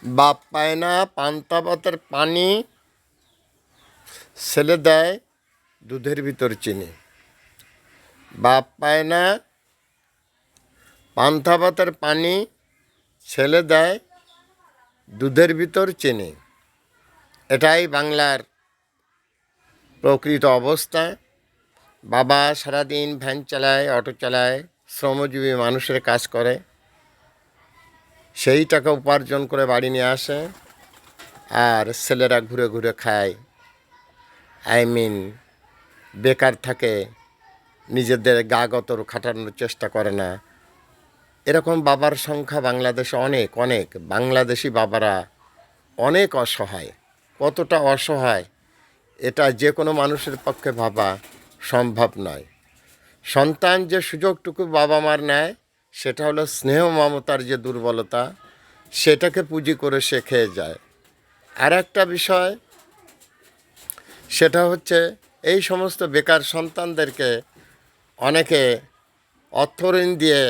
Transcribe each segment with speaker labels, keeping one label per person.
Speaker 1: বাপ পায় না পান্তা ভাতের পানি, ছেলে দেয় দুধের ভিতর চিনি। বাপ পায় না পান্তা ভাতের পানি, ছেলে দেয় দুধের ভিতর চিনি। এটাই বাংলার প্রকৃত অবস্থা। বাবা সারাদিন ভ্যান চালায়, অটো চালায়, শ্রমজীবী মানুষের কাজ করে, সেই টাকা উপার্জন করে বাড়ি নিয়ে আসে, আর ছেলেরা ঘুরে ঘুরে খায়। বেকার থাকে, নিজেদের গা গতর খাটানোর চেষ্টা করে না। এরকম বাবার সংখ্যা বাংলাদেশে অনেক অনেক। বাংলাদেশি বাবারা অনেক অসহায়। কতটা অসহায় এটা যে কোনো মানুষের পক্ষে ভাবা সম্ভব নয়। সন্তান যে সুযোগটুকু বাবা মার নেয়, সেটা হলো স্নেহ মমতার যে দুর্বলতা, সেটাকে পুঁজি করে সে খেয়ে যায়। আর একটা বিষয়, সেটা হচ্ছে এই সমস্ত বেকার সন্তানদেরকে অনেকে অর্থঋণ দিয়ে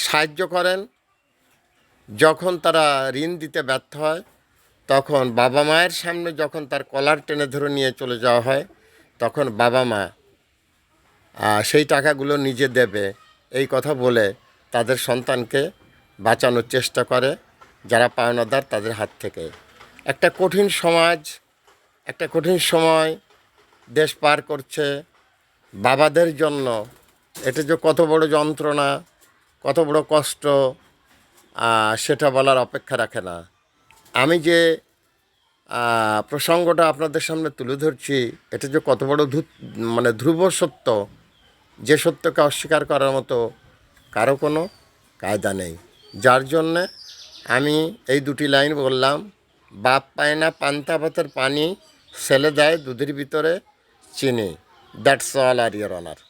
Speaker 1: সাহায্য করেন। যখন তারা ঋণ দিতে ব্যর্থ হয়, তখন বাবা মায়ের সামনে যখন তার কলার টেনে ধরে নিয়ে চলে যাওয়া হয়, তখন বাবা মা সেই টাকাগুলো নিজে দেবে এই কথা বলে তাদের সন্তানকে বাঁচানোর চেষ্টা করে যারা পাওনাদার তাদের হাত থেকে। একটা কঠিন সমাজ, একটা কঠিন সময় দেশ পার করছে বাবাদের জন্য। এটা যে কত বড় যন্ত্রণা, কত বড় কষ্ট, সেটা বলার অপেক্ষা রাখে না। আমি যে প্রসঙ্গটা আপনাদের সামনে তুলে ধরছি, এটা যে কত বড় ধ্রুব সত্য, যে সত্যকে অস্বীকার করার মতো কারো কোনো কায়দা নেই। যার জন্যে আমি এই দুটি লাইন বললাম, বাপ পায় না পান্তা ভাতের পানি, ছেলে দেয় দুধের ভিতরে চিনি। দ্যাটস অল আর ইয়োর অনার।